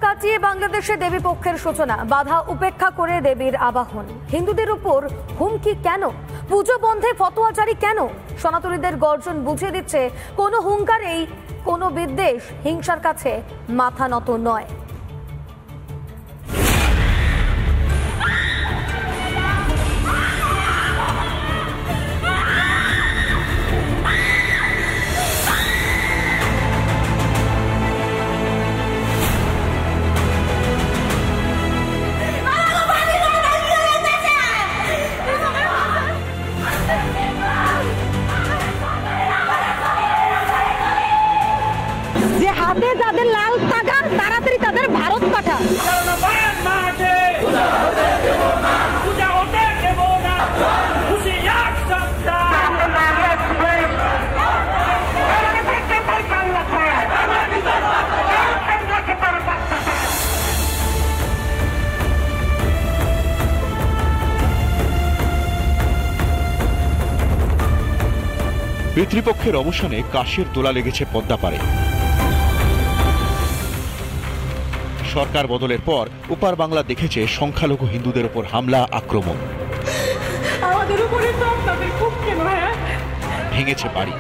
কাটিয়ে বাংলাদেশে দেবী পক্ষের সূচনা, বাধা উপেক্ষা করে দেবীর আবাহন। হিন্দুদের উপর হুমকি কেন? পুজো বন্ধে ফতোয়া জারি কেন? সনাতনীদের গর্জন বুঝিয়ে দিচ্ছে কোনো হুঙ্কারেই কোনো বিদ্বেষ হিংসার কাছে মাথা নত নয়। হাতে যাদের লাল টাকা তাড়াতাড়ি তাদের ভারত পাঠা। পিতৃপক্ষের অবসানে কাশের দোলা লেগেছে পদ্মাপাড়ে। সরকার বদলের পর ওপার বাংলা দেখেছে সংখ্যালঘু হিন্দুদের উপর হামলা, আক্রমণ। ভেঙেছে বাড়ি,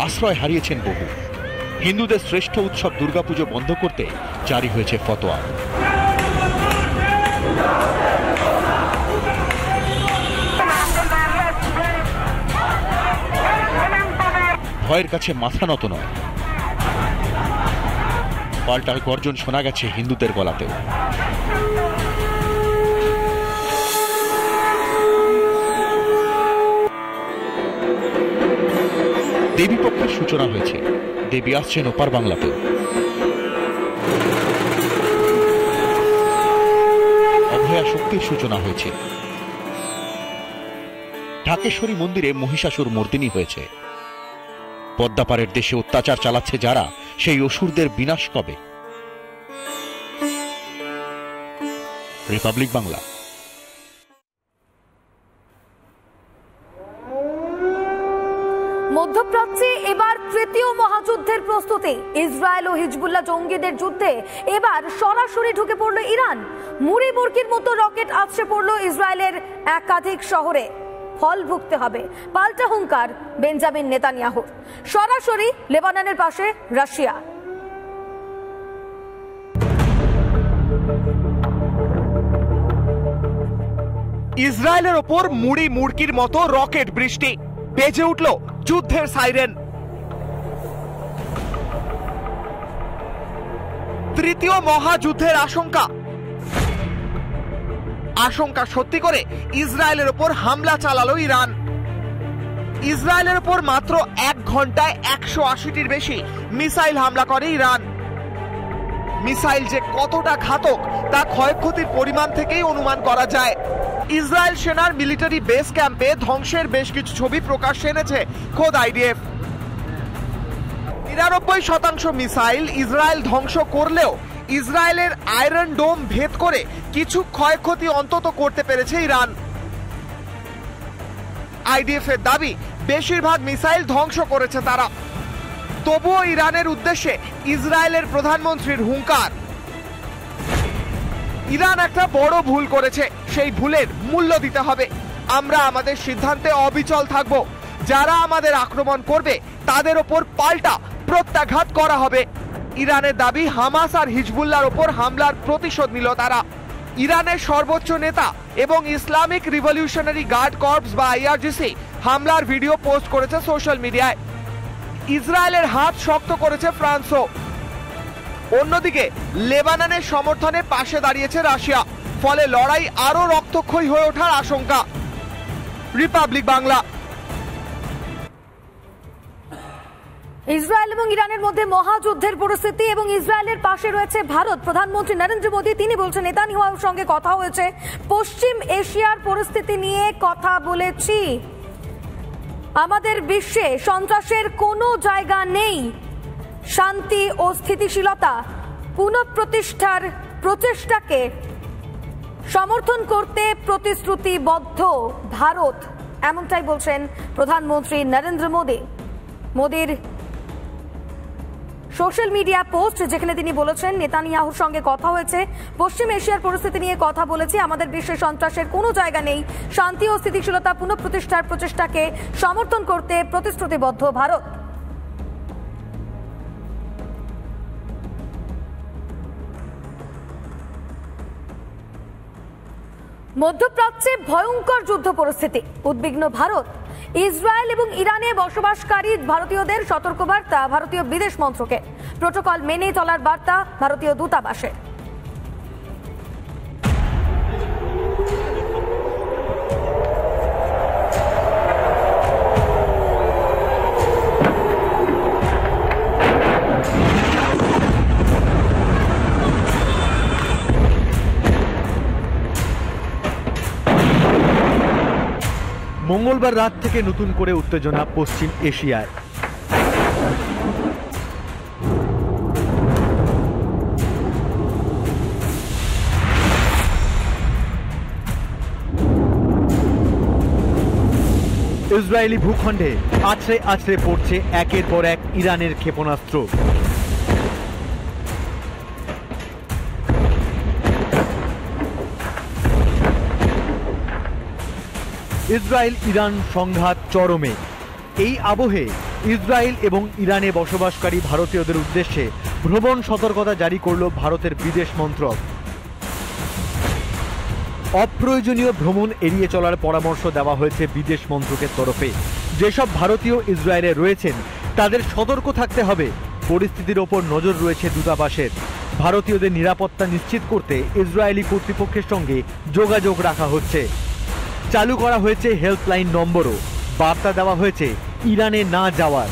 আশ্রয় হারিয়েছেন বহু। হিন্দুদের শ্রেষ্ঠ উৎসব দুর্গাপুজো বন্ধ করতে জারি হয়েছে ফতোয়া। ভয়ের কাছে মাথা নত নয়। পাল্টার গর্জন শোনা গেছে হিন্দুদের গলাতেও। দেবী পক্ষের সূচনা হয়েছে, দেবী আসছেন ওপার বাংলাতেও। অভয়া শক্তির সূচনা হয়েছে। ঢাকেশ্বরী মন্দিরে মহিষাসুর মর্দিনী হয়েছে। পদ্মাপাড়ের দেশে অত্যাচার চালাচ্ছে যারা, সেই অসুরদের বিনাশ কবে? রিপাবলিক বাংলা। মধ্যপ্রাচ্যে এবার তৃতীয় মহাযুদ্ধের প্রস্তুতি। ইসরায়েল ও হিজবুল্লাহ জঙ্গিদের যুদ্ধে এবার সরাসরি ঢুকে পড়ল ইরান। মুড়ি মুরগির মতো রকেট আছড়ে পড়ল ইসরায়েলের একাধিক শহরে। ফল ভুগতে হবে পাল্টা হুঙ্কার বেঞ্জামিন নেতানিয়াহুর। সরাসরি লেবাননের পাশে রাশিয়া। ইসরায়েলের ওপর মুড়ি মুরগির মতো রকেট বৃষ্টি, বেজে উঠল যুদ্ধের সাইরেন। তৃতীয় মহাযুদ্ধের আশঙ্কা সত্যি করে ইসরায়েলের ওপর হামলা চালালো ইরান। ইসরায়েলের ওপর মাত্র 1 ঘন্টায় 180টির বেশি মিসাইল হামলা করে ইরান। মিসাইল যে কতটা ঘাতক তা ক্ষয়ক্ষতির পরিমাণ থেকেই অনুমান করা যায়। ইসরায়েল সেনার মিলিটারি বেস ক্যাম্পে ধ্বংসের বেশ কিছু ছবি প্রকাশ্যে এনেছে খোদ আইডিএফ। 99% মিসাইল ইসরায়েল ধ্বংস করলেও ইসরায়েলের আয়রন ডোম ভেদ করে কিছু ক্ষয়ক্ষতি অন্তত করতে পেরেছে ইরান। আইডিএফ এর দাবি বেশিরভাগ মিসাইল ধ্বংস করেছে তারা। তবুও ইরানের উদ্দেশ্যে ইসরায়েলের প্রধানমন্ত্রীর হুঙ্কার। ইরান একটা বড় ভুল করেছে, সেই ভুলের মূল্য দিতে হবে। আমরা আমাদের সিদ্ধান্তে অবিচল থাকব। যারা আমাদের আক্রমণ করবে তাদের ওপর পাল্টা প্রত্যাঘাত করা হবে। ইরানের দাবি হামাস আর হিজবুল্লাহর ওপর হামলার প্রতিশোধ নিল তারা। ইরানের সর্বোচ্চ নেতা এবং ইসলামিক রিভলিউশনারি গার্ড কর্পস বা আইআরজিসি হামলার ভিডিও পোস্ট করেছে সোশ্যাল মিডিয়ায়। ইসরায়েলের হাত শক্ত করেছে ফ্রান্সও। অন্যদিকে লেবাননের সমর্থনে পাশে দাঁড়িয়েছে রাশিয়া। ফলে লড়াই আরো রক্তক্ষয়ী হয়ে ওঠার আশঙ্কা। রিপাবলিক বাংলা। ইসরায়েল এবং ইরানের মধ্যে মহাযুদ্ধের পরিস্থিতি এবং ইসরায়েলের পাশে রয়েছে ভারত। প্রধানমন্ত্রী নরেন্দ্র মোদী তিনি বলছেন নেতানিয়াহুর সঙ্গে কথা হয়েছে, পশ্চিম এশিয়ার পরিস্থিতি নিয়ে কথা বলেছি। আমাদের বিশ্বে সন্ত্রাসের কোনো জায়গা নেই। শান্তি ও স্থিতিশীলতা পুনঃপ্রতিষ্ঠার প্রচেষ্টাকে সমর্থন করতে প্রতিশ্রুতিবদ্ধ ভারত, এমনটাই বলছেন প্রধানমন্ত্রী নরেন্দ্র মোদী। মোদীর সোশ্যাল মিডিয়া পোস্ট, যেখানে তিনি বলেছেন নেতানিয়াহুর সঙ্গে কথা হয়েছে, পশ্চিম এশিয়ার পরিস্থিতি নিয়ে কথা বলেছি, আমাদের বিশ্বে সন্ত্রাসের কোনো জায়গা নেই, শান্তি ও স্থিতিশীলতা পুনঃপ্রতিষ্ঠার প্রচেষ্টাকে সমর্থন করতে প্রতিশ্রুতিবদ্ধ ভারত। মধ্যপ্রাচ্যে ভয়ঙ্কর যুদ্ধ পরিস্থিতি, উদ্বিগ্ন ভারত। ইসরায়েল এবং ইরানে বসবাসকারী ভারতীয়দের সতর্কবার্তা ভারতীয় বিদেশ মন্ত্রকের, প্রোটোকল মেনে চলার বার্তা ভারতীয় দূতাবাসের। মঙ্গলবার রাত থেকে নতুন করে উত্তেজনা পশ্চিম এশিয়ায়। ইসরায়েলি ভূখণ্ডে আছড়ে আছড়ে পড়ছে একের পর এক ইরানের ক্ষেপণাস্ত্র। ইসরায়েল ইরান সংঘাত চরমে। এই আবহে ইসরায়েল এবং ইরানে বসবাসকারী ভারতীয়দের উদ্দেশ্যে ভ্রমণ সতর্কতা জারি করল ভারতের বিদেশ মন্ত্রক। অপ্রয়োজনীয় ভ্রমণ এড়িয়ে চলার পরামর্শ দেওয়া হয়েছে বিদেশ মন্ত্রকের তরফে। যেসব ভারতীয় ইসরায়েলে রয়েছেন তাদের সতর্ক থাকতে হবে, পরিস্থিতির ওপর নজর রয়েছে দূতাবাসের। ভারতীয়দের নিরাপত্তা নিশ্চিত করতে ইসরায়েলি কর্তৃপক্ষের সঙ্গে যোগাযোগ রাখা হচ্ছে। চালু করা হয়েছে হেল্পলাইন নম্বরও। বার্তা দেওয়া হয়েছে ইরানে না যাওয়ার।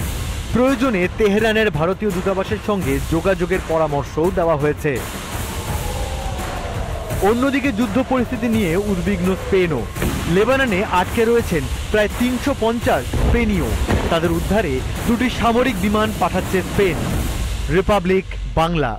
প্রয়োজনে তেহরানের ভারতীয় দূতাবাসের সঙ্গে যোগাযোগের পরামর্শও দেওয়া হয়েছে। অন্যদিকে যুদ্ধ পরিস্থিতি নিয়ে উদ্বিগ্ন স্পেনও। লেবাননে আটকে রয়েছেন প্রায় 350 স্পেনীয়। তাদের উদ্ধারে দুটি সামরিক বিমান পাঠাচ্ছে স্পেন। রিপাবলিক বাংলা।